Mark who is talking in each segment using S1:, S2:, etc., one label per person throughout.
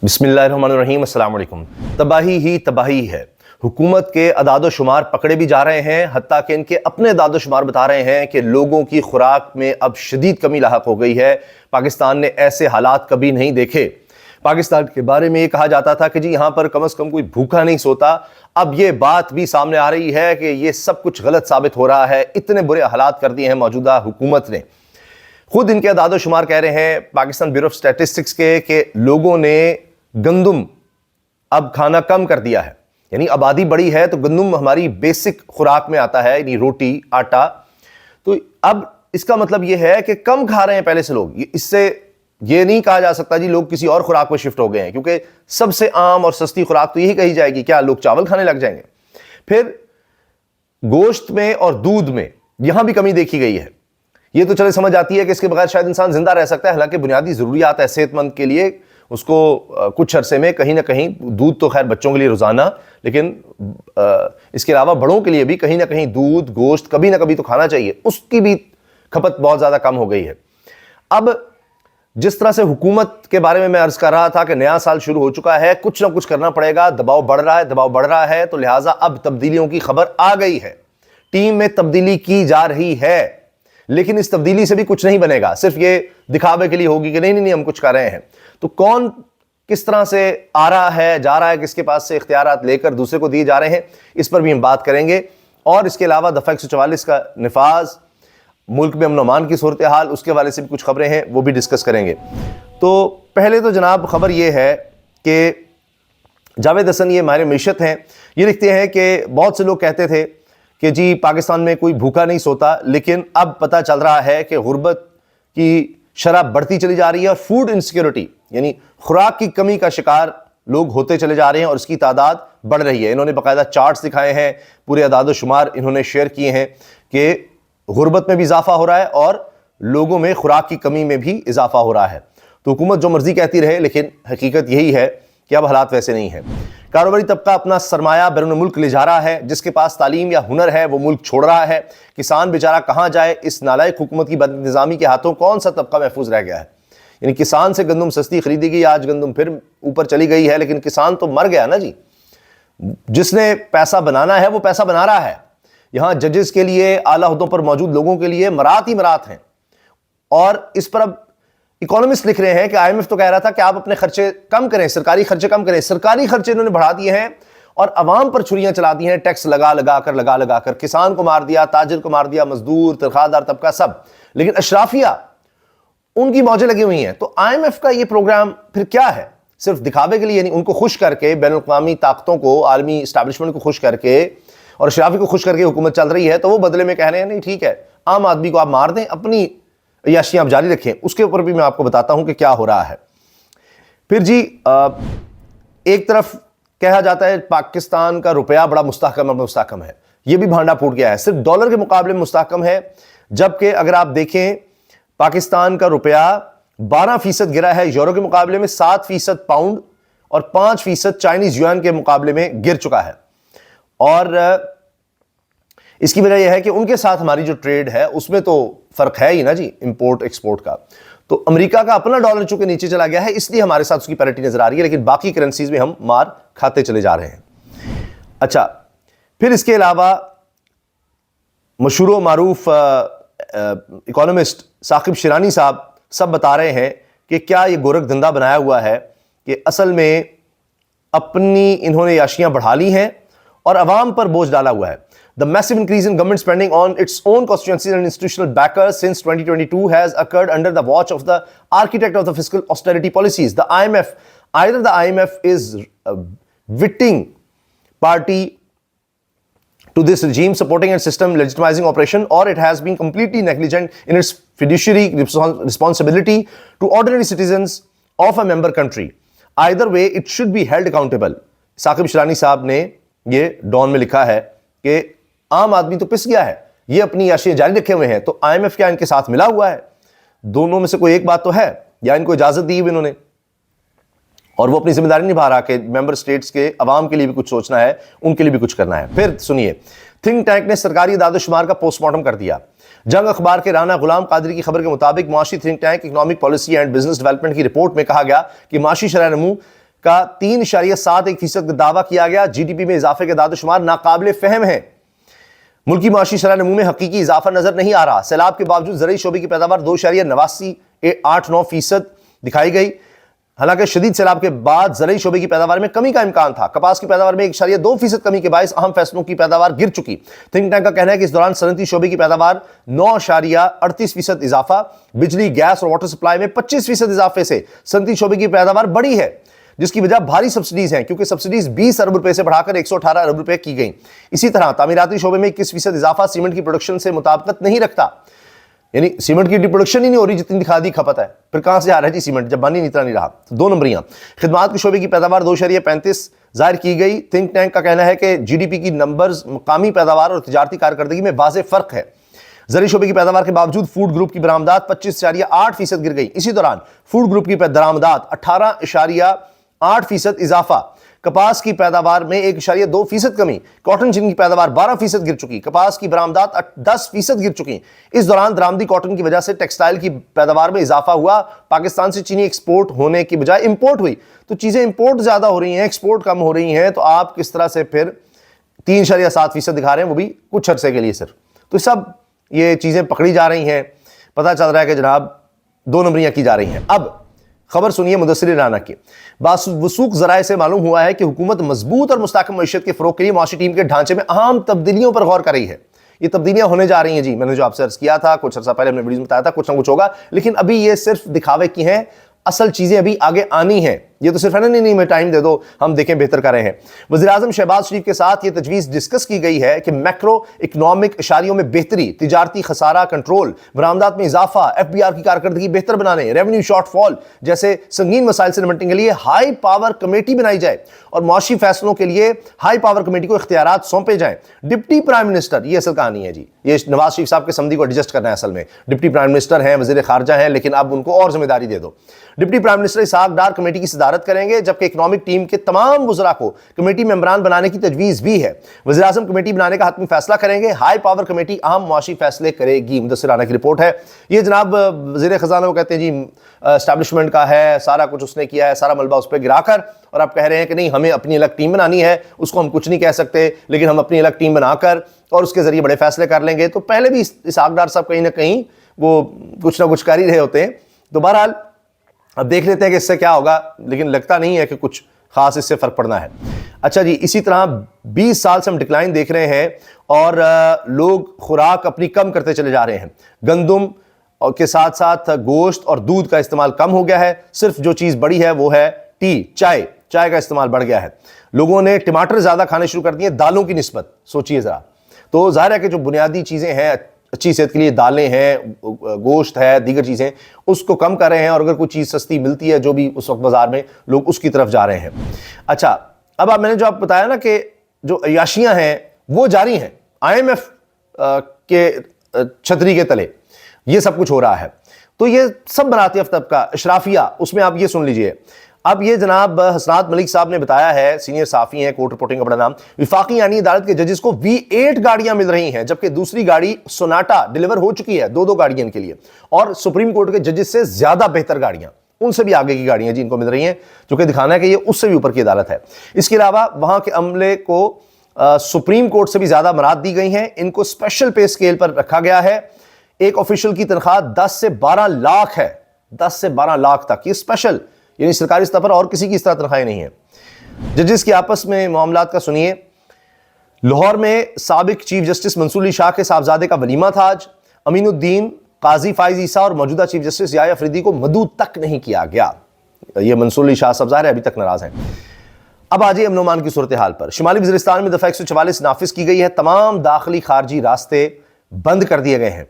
S1: بسم اللہ الرحمن الرحیم، السلام علیکم۔ تباہی ہی تباہی ہے۔ حکومت کے اعداد و شمار پکڑے بھی جا رہے ہیں، حتیٰ کہ ان کے اپنے اعداد و شمار بتا رہے ہیں کہ لوگوں کی خوراک میں اب شدید کمی لاحق ہو گئی ہے۔ پاکستان نے ایسے حالات کبھی نہیں دیکھے۔ پاکستان کے بارے میں یہ کہا جاتا تھا کہ جی یہاں پر کم از کم کوئی بھوکا نہیں سوتا، اب یہ بات بھی سامنے آ رہی ہے کہ یہ سب کچھ غلط ثابت ہو رہا ہے۔ اتنے برے حالات کر دیے ہیں موجودہ حکومت نے۔ خود ان کے اعداد و شمار کہہ رہے ہیں پاکستان بیورو آف اسٹیٹسٹکس کے کہ لوگوں نے گندم اب کھانا کم کر دیا ہے، یعنی آبادی بڑی ہے تو گندم ہماری بیسک خوراک میں آتا ہے، یعنی روٹی، آٹا، تو اب اس کا مطلب یہ ہے کہ کم کھا رہے ہیں پہلے سے لوگ۔ اس سے یہ نہیں کہا جا سکتا جی لوگ کسی اور خوراک پہ شفٹ ہو گئے ہیں، کیونکہ سب سے عام اور سستی خوراک تو یہی کہی جائے گی، کیا لوگ چاول کھانے لگ جائیں گے؟ پھر گوشت میں اور دودھ میں یہاں بھی کمی دیکھی گئی ہے۔ یہ تو چلے سمجھ آتی ہے کہ اس کے بغیر شاید انسان زندہ رہ سکتا ہے، حالانکہ بنیادی ضروریات ہے صحت مند کے لیے، اس کو کچھ عرصے میں کہیں نہ کہیں دودھ تو خیر بچوں کے لیے روزانہ، لیکن اس کے علاوہ بڑوں کے لیے بھی کہیں نہ کہیں دودھ، گوشت کبھی نہ کبھی تو کھانا چاہیے، اس کی بھی کھپت بہت زیادہ کم ہو گئی ہے۔ اب جس طرح سے حکومت کے بارے میں عرض کر رہا تھا کہ نیا سال شروع ہو چکا ہے، کچھ نہ کچھ کرنا پڑے گا، دباؤ بڑھ رہا ہے، تو لہٰذا اب تبدیلیوں کی خبر آ گئی ہے۔ ٹیم میں تبدیلی کی جا رہی ہے، لیکن اس تبدیلی سے بھی کچھ نہیں بنے گا، صرف یہ دکھاوے کے لیے ہوگی کہ نہیں ہم کچھ کر رہے ہیں۔ تو کون کس طرح سے آ رہا ہے، جا رہا ہے، کس کے پاس سے اختیارات لے کر دوسرے کو دیے جا رہے ہیں، اس پر بھی ہم بات کریں گے، اور اس کے علاوہ دفعہ 144 کا نفاذ، ملک میں امن و امان کی صورتحال، اس کے حوالے سے بھی کچھ خبریں ہیں، وہ بھی ڈسکس کریں گے۔ تو پہلے تو جناب خبر یہ ہے کہ جاوید حسن، یہ ماہر معیشت ہیں، یہ لکھتے ہیں کہ بہت سے لوگ کہتے تھے کہ جی پاکستان میں کوئی بھوکا نہیں سوتا، لیکن اب پتہ چل رہا ہے کہ غربت کی شرح بڑھتی چلی جا رہی ہے، اور فوڈ انسیکیورٹی یعنی خوراک کی کمی کا شکار لوگ ہوتے چلے جا رہے ہیں، اور اس کی تعداد بڑھ رہی ہے۔ انہوں نے باقاعدہ چارٹس دکھائے ہیں، پورے اعداد و شمار انہوں نے شیئر کیے ہیں کہ غربت میں بھی اضافہ ہو رہا ہے اور لوگوں میں خوراک کی کمی میں بھی اضافہ ہو رہا ہے۔ تو حکومت جو مرضی کہتی رہے، لیکن حقیقت یہی ہے کہ اب حالات ویسے نہیں ہیں۔ کاروباری طبقہ اپنا سرمایہ بیرون ملک لے جا رہا ہے، جس کے پاس تعلیم یا ہنر ہے وہ ملک چھوڑ رہا ہے۔ کسان بیچارہ کہاں جائے؟ اس نالائق حکومت کی بد انتظامی کے ہاتھوں کون سا طبقہ محفوظ رہ گیا ہے؟ یعنی کسان سے گندم سستی خریدی گئی، آج گندم پھر اوپر چلی گئی ہے، لیکن کسان تو مر گیا نا جی۔ جس نے پیسہ بنانا ہے وہ پیسہ بنا رہا ہے۔ یہاں ججز کے لیے، اعلیٰ عہدوں پر موجود لوگوں کے لیے مرات ہی مرات ہیں، اور اس پر اب اکانومسٹ لکھ رہے ہیں کہ IMF تو کہہ رہا تھا کہ آپ اپنے خرچے کم کریں، سرکاری خرچے کم کریں، سرکاری خرچے انہوں نے بڑھا دیے ہیں اور عوام پر چھریاں چلا دی ہیں، ٹیکس لگا کر کسان کو مار دیا، تاجر کو مار دیا، مزدور، تنخواہ دار طبقہ سب، لیکن اشرافیہ ان کی موجیں لگی ہوئی ہیں۔ تو IMF کا یہ پروگرام پھر کیا ہے؟ صرف دکھاوے کے لیے، یعنی ان کو خوش کر کے، بین الاقوامی طاقتوں کو، عالمی اسٹیبلشمنٹ کو خوش کر کے اور اشرافی کو خوش کر کے حکومت چل رہی ہے، تو وہ بدلے میں کہہ رہے ہیں نہیں ٹھیک ہے، عام آدمی کو آپ مار دیں، اپنی عیاشیاں آپ جاری رکھیں۔ اس کے اوپر بھی میں آپ کو بتاتا ہوں کہ کیا ہو رہا ہے۔ پھر جی ایک طرف کہا جاتا ہے پاکستان کا روپیہ بڑا مستحکم ہے، یہ بھی بھانڈا پھوٹ گیا ہے، صرف ڈالر کے مقابلے میں مستحکم ہے، جبکہ اگر آپ دیکھیں پاکستان کا روپیہ 12% گرا ہے یورو کے مقابلے میں، 7% پاؤنڈ اور 5% چائنیز یوان کے مقابلے میں گر چکا ہے۔ اور اس کی وجہ یہ ہے کہ ان کے ساتھ ہماری جو ٹریڈ ہے اس میں تو فرق ہے ہی نا جی، امپورٹ ایکسپورٹ کا۔ تو امریکہ کا اپنا ڈالر چونکہ نیچے چلا گیا ہے، اس لیے ہمارے ساتھ اس کی پیرٹی نظر آ رہی ہے، لیکن باقی کرنسیز میں ہم مار کھاتے چلے جا رہے ہیں۔ اچھا، پھر اس کے علاوہ مشہور و معروف اکانومسٹ ثاقب شیرانی صاحب سب بتا رہے ہیں کہ کیا یہ گورکھ دھندا بنایا ہوا ہے کہ اصل میں اپنی انہوں نے عیاشیاں بڑھا لی ہیں اور عوام پر بوجھ ڈالا ہوا ہے۔ The massive increase in government spending on its own constituencies and institutional backers since 2022 has occurred under the watch of the architect of the fiscal austerity policies, the IMF. Either the IMF is witting party to this regime, supporting its system, legitimizing operation, or it has been completely negligent in its fiduciary responsibility to ordinary citizens of a member country. Either way, it should be held accountable. Saqib Sherani صاحب نے یہ Dawn میں لکھا ہے کہ عام آدمی تو پس گیا ہے، یہ اپنی عیاشیاں جاری رکھے ہوئے ہیں، تو IMF کیا ان کے ساتھ ملا ہوا ہے؟ دونوں میں سے کوئی ایک بات تو ہے، یا ان کو اجازت دی ہوئی انہوں نے، اور وہ اپنی ذمہ داری نبھا رہا کہ ممبر اسٹیٹس کے عوام کے لیے بھی کچھ سوچنا ہے، ان کے لیے بھی کچھ کرنا ہے۔ پھر سنیے، تھنک ٹینک نے سرکاری اعداد و شمار کا پوسٹ مارٹم کر دیا۔ جنگ اخبار کے رانا غلام قادری کی خبر کے مطابق معاشی think tank economic policy and business development کی رپورٹ میں کہا گیا کہ معاشی شرح نمو کا 3.71% کا دعویٰ کیا گیا۔ جی ڈی پی میں اضافے کے داد و شمار ناقابل فہم ہیں۔ ملکی معاشی شرح نمو میں حقیقی اضافہ نظر نہیں آ رہا۔ سیلاب کے باوجود زرعی شعبے کی پیداوار 2.89% دکھائی گئی۔ حالانکہ شدید سیلاب کے بعد زرعی شعبے کی پیداوار میں کمی کا امکان تھا۔ کپاس کی پیداوار میں 1.2% کمی کے باعث اہم فصلوں کی پیداوار گر چکی۔ تھنک ٹینک کا کہنا ہے کہ اس دوران صنعتی شعبے کی پیداوار 9.38% اضافہ، بجلی، گیس اور واٹر سپلائی میں 25% اضافے سے صنعتی شعبے کی پیداوار بڑھی ہے، جس کی وجہ بھاری سبسڈیز ہیں، کیونکہ سبسڈیز 20 ارب روپے سے بڑھا کر 118 ارب روپے کی گئیں۔ اسی طرح تعمیراتی شعبے میں 21% اضافہ سیمنٹ کی پروڈکشن سے مطابقت نہیں رکھتا، یعنی سیمنٹ کی پروڈکشن ہی نہیں ہو رہی جتنی دکھا دی کھپت ہے، پھر کہاں سے آ رہا ہے جی سیمنٹ جب بانی اتنا نہیں رہا۔ 2 نمبریاں خدمات کے شعبے کی پیداوار 2.35 ظاہر کی گئی۔ تھنک ٹینک کا کہنا ہے کہ جی ڈی پی کی نمبرز مقامی پیداوار اور تجارتی کارکردگی میں واضح فرق ہے۔ زرعی شعبے کی پیداوار کے باوجود فوڈ گروپ کی برآمدات 25.8% گر گئی۔ اسی دوران فوڈ گروپ کی درآمدات 18.8% اضافہ، کپاس کی پیداوار میں 1.2% کمی، کاٹن جن کی پیداوار 12% گر چکی، کپاس کی برآمدات 10% گر چکی۔ اس دوران درآمدی کاٹن کی وجہ سے ٹیکسٹائل کی پیداوار میں اضافہ ہوا۔ پاکستان سے چینی ایکسپورٹ ہونے کی بجائے امپورٹ ہوئی، تو چیزیں امپورٹ زیادہ ہو رہی ہیں، ایکسپورٹ کم ہو رہی ہیں، تو آپ کس طرح سے پھر 3.7% دکھا رہے ہیں، وہ بھی کچھ عرصے کے لیے صرف۔ تو سب یہ چیزیں پکڑی جا رہی ہیں، پتہ چل رہا ہے کہ جناب 2 نمبریاں کی جا رہی ہیں۔ اب خبر سنیے مدثر رانا کی۔ وثوق ذرائع سے معلوم ہوا ہے کہ حکومت مضبوط اور مستحکم معیشت کے فروغ کے لیے معاشی ٹیم کے ڈھانچے میں اہم تبدیلیوں پر غور کر رہی ہے۔ یہ تبدیلیاں ہونے جا رہی ہیں جی، میں نے جو آپ سے عرض کیا تھا، کچھ عرصہ پہلے ہم نے ویڈیوز میں بتایا تھا، کچھ نہ کچھ ہوگا، لیکن ابھی یہ صرف دکھاوے کی ہیں، اصل چیزیں ابھی آگے آنی ہیں۔ یہ تو صرف ہے نا نہیں میں ٹائم دے دو ہم دیکھیں بہتر کر رہے ہیں۔ وزیراعظم شہباز شریف کے ساتھ یہ تجویز ڈسکس کی گئی ہے کہ میکرو اکنامک اشاریوں میں بہتری، تجارتی خسارہ کنٹرول، برآمدات میں اضافہ، ایف بی آر کی کارکردگی بہتر بنانے، ریونیو شارٹ فال جیسے سنگین مسائل سے نمٹنے کے لیے ہائی پاور کمیٹی بنائی جائے اور معاشی فیصلوں کے لیے ہائی پاور کمیٹی کو اختیارات سونپے جائیں۔ ڈپٹی پرائم منسٹر، یہ اصل کہانی ہے جی، یہ نواز شریف صاحب کے سمدھی کو ایڈجسٹ کرنا ہے اصل میں۔ ڈپٹی پرائم منسٹر ہیں، وزیر خارجہ ہیں، لیکن اب ان کو اور ذمہ داری دے دو۔ Deputy prime minister Ishaq Dar committee کی صدارت کریں گے، جبکہ اکنامک ٹیم کے تمام وزراء کو کمیٹی ممبران بنانے کی تجویز بھی ہے۔ وزیر اعظم کمیٹی بنانے کا حتمی فیصلہ کریں گے، ہائی پاور کمیٹی اہم معاشی فیصلے کرے گی۔ مدثر رانا کی رپورٹ ہے۔ یہ جناب وزیر خزانہ وہ کہتے ہیں جی اسٹیبلشمنٹ کا ہے، سارا کچھ اس نے کیا ہے، سارا ملبہ اس پہ گرا کر، اور آپ کہہ رہے ہیں کہ نہیں ہمیں اپنی الگ ٹیم بنانی ہے، اس کو ہم کچھ نہیں کہہ سکتے، لیکن ہم اپنی الگ ٹیم بنا کر اور اس کے ذریعے بڑے فیصلے کر لیں گے۔ تو پہلے بھی اسحاق ڈار صاحب کہیں نہ کہیں وہ کچھ نہ کچھ کر ہی رہے ہوتے ہیں۔ تو بہرحال اب دیکھ لیتے ہیں کہ اس سے کیا ہوگا، لیکن لگتا نہیں ہے کہ کچھ خاص اس سے فرق پڑنا ہے۔ اچھا جی، اسی طرح 20 سال سے ہم ڈکلائن دیکھ رہے ہیں اور لوگ خوراک اپنی کم کرتے چلے جا رہے ہیں۔ گندم کے ساتھ ساتھ گوشت اور دودھ کا استعمال کم ہو گیا ہے، صرف جو چیز بڑی ہے وہ ہے ٹی، چائے کا استعمال بڑھ گیا ہے۔ لوگوں نے ٹماٹر زیادہ کھانے شروع کر دیے دالوں کی نسبت، سوچئے ذرا۔ تو ظاہر ہے کہ جو بنیادی چیزیں ہیں اچھی صحت کے لیے، دالیں ہیں، گوشت ہے، دیگر چیزیں، اس کو کم کر رہے ہیں، اور اگر کوئی چیز سستی ملتی ہے جو بھی اس وقت بازار میں، لوگ اس کی طرف جا رہے ہیں۔ اچھا، اب میں نے جو آپ بتایا نا کہ جو عیاشیاں ہیں وہ جاری ہیں، آئی ایم ایف کے چھتری کے تلے یہ سب کچھ ہو رہا ہے۔ تو یہ سب بناتی طبقہ اشرافیہ، اس میں آپ یہ سن لیجئے۔ اب یہ جناب حسنات ملک صاحب نے بتایا ہے، سینئر صحافی ہیں، کورٹ رپورٹنگ کا بڑا نام، وفاقی یعنی عدالت کے ججز کو V8 گاڑیاں مل رہی ہیں، جبکہ دوسری گاڑی سوناٹا ڈیلیور ہو چکی ہے، 2 گاڑیاں ان کے لیے، اور سپریم کورٹ کے ججز سے زیادہ بہتر گاڑیاں، ان سے بھی آگے کی گاڑیاں جی ان کو مل رہی ہیں، جو کہ دکھانا ہے کہ یہ اس سے بھی اوپر کی عدالت ہے۔ اس کے علاوہ وہاں کے عملے کو سپریم کورٹ سے بھی زیادہ مراد دی گئی ہیں، ان کو اسپیشل پے اسکیل پر رکھا گیا ہے۔ ایک آفیشل کی تنخواہ 10 سے 12 لاکھ ہے، 10 سے 12 لاکھ تک، یہ اسپیشل، یعنی سرکاری سطح پر اور کسی کی اس طرح تنخواہیں نہیں ہیں۔ ججز کے آپس میں معاملات کا سنیے۔ لاہور میں سابق چیف جسٹس منصور علی شاہ کے صاحبزادے کا ولیمہ تھا آج۔ امین الدین، قاضی فائز عیسیٰ اور موجودہ چیف جسٹس یحییٰ افریدی کو مدعو تک نہیں کیا گیا۔ یہ منصور علی شاہ صاحب ظاہر ہے ابھی تک ناراض ہیں۔ اب آجیے امن و امان کی صورتحال پر۔ شمالی وزیرستان میں دفعہ 144 نافذ کی گئی ہے، تمام داخلی خارجی راستے بند کر دیے گئے ہیں،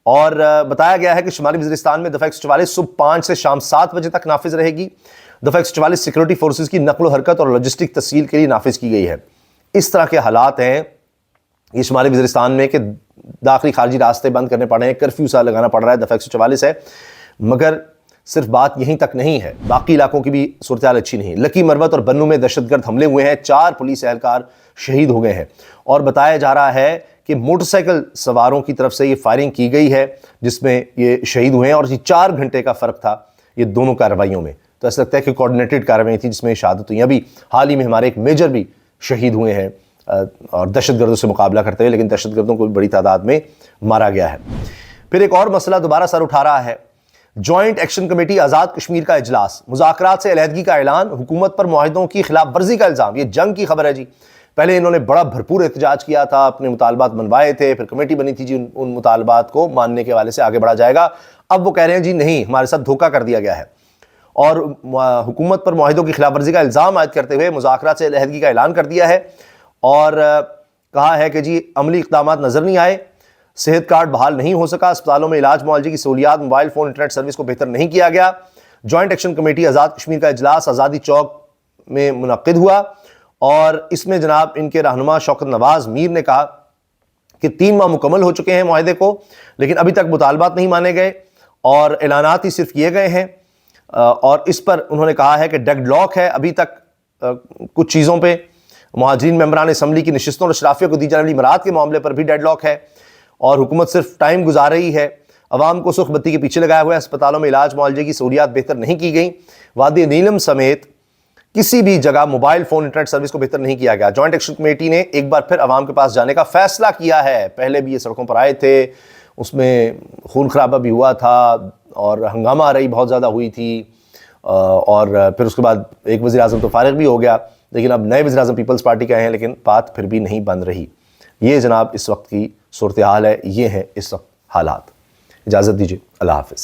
S1: اور بتایا گیا ہے کہ شمالی وزیرستان میں دفعہ 144 صبح 5 سے شام 7 بجے تک نافذ رہے گی۔ دفعہ 144 سیکورٹی فورسز کی نقل و حرکت اور لاجسٹک تسہیل کے لیے نافذ کی گئی ہے۔ اس طرح کے حالات ہیں یہ شمالی وزیرستان میں کہ داخلی خارجی راستے بند کرنے پڑ رہے ہیں، کرفیو سا لگانا پڑ رہا ہے، دفعہ 144 ہے۔ مگر صرف بات یہیں تک نہیں ہے، باقی علاقوں کی بھی صورتحال اچھی نہیں۔ لکی مروت اور بنو میں دہشت گرد حملے ہوئے ہیں، 4 پولیس اہلکار شہید ہو گئے ہیں، اور بتایا جا رہا ہے کہ موٹر سائیکل سواروں کی طرف سے یہ فائرنگ کی گئی ہے، جس میں یہ شہید ہوئے ہیں، اور یہ 4 گھنٹے کا فرق تھا یہ دونوں کارروائیوں میں۔ تو ایسا لگتا ہے کہ کوآرڈینیٹڈ کارروائی تھی جس میں شہادت ہوئی. ابھی حال ہی میں ہمارے ایک میجر بھی شہید ہوئے ہیں اور دہشت گردوں سے مقابلہ کرتے ہوئے، لیکن دہشت گردوں کو بھی بڑی تعداد میں مارا گیا ہے. پھر ایک اور مسئلہ دوبارہ سر اٹھا رہا ہے. Joint action committee Azad Kashmir کا اجلاس، مذاکرات سے علیحدگی کا اعلان، حکومت پر معاہدوں کی خلاف ورزی کا الزام. یہ جنگ کی خبر ہے جی. پہلے انہوں نے بڑا بھرپور احتجاج کیا تھا، اپنے مطالبات منوائے تھے، پھر کمیٹی بنی تھی جی ان مطالبات کو ماننے کے حوالے سے آگے بڑھا جائے گا. اب وہ کہہ رہے ہیں جی نہیں، ہمارے ساتھ دھوکہ کر دیا گیا ہے، اور حکومت پر معاہدوں کی خلاف ورزی کا الزام عائد کرتے ہوئے مذاکرات سے علیحدگی کا اعلان کر دیا ہے، اور کہا ہے کہ جی عملی اقدامات نظر نہیں آئے، صحت کارڈ بحال نہیں ہو سکا، اسپتالوں میں علاج معالجے کی سہولیات، موبائل فون انٹرنیٹ سروس کو بہتر نہیں کیا گیا. Joint action committee Azad Kashmir کا اجلاس آزادی چوک میں منعقد ہوا، اور اس میں جناب ان کے رہنما شوکت نواز میر نے کہا کہ 3 ماہ مکمل ہو چکے ہیں معاہدے کو، لیکن ابھی تک مطالبات نہیں مانے گئے اور اعلانات ہی صرف کیے گئے ہیں. اور اس پر انہوں نے کہا ہے کہ ڈیڈ لاک ہے ابھی تک کچھ چیزوں پہ. مہاجرین ممبران اسمبلی کی نشستوں اور اشرافیہ کو دی جانے والی مراعات کے معاملے پر بھی ڈیڈ لاک ہے، اور حکومت صرف ٹائم گزار رہی ہے، عوام کو سرخ بتی کے پیچھے لگایا ہوا ہے. اسپتالوں میں علاج معالجے کی سہولیات بہتر نہیں کی گئیں. وادی نیلم سمیت کسی بھی جگہ موبائل فون انٹرنیٹ سروس کو بہتر نہیں کیا گیا. جوائنٹ ایکشن کمیٹی نے ایک بار پھر عوام کے پاس جانے کا فیصلہ کیا ہے. پہلے بھی یہ سڑکوں پر آئے تھے، اس میں خون خرابہ بھی ہوا تھا اور ہنگامہ آرائی بہت زیادہ ہوئی تھی، اور پھر اس کے بعد ایک وزیر اعظم تو فارغ بھی ہو گیا، لیکن اب نئے وزیر اعظم پیپلز پارٹی کے آئے ہیں، لیکن بات پھر بھی نہیں بن رہی. یہ جناب اس وقت کی صورتحال ہے، یہ ہیں اس وقت حالات. اجازت دیجیے، اللہ حافظ.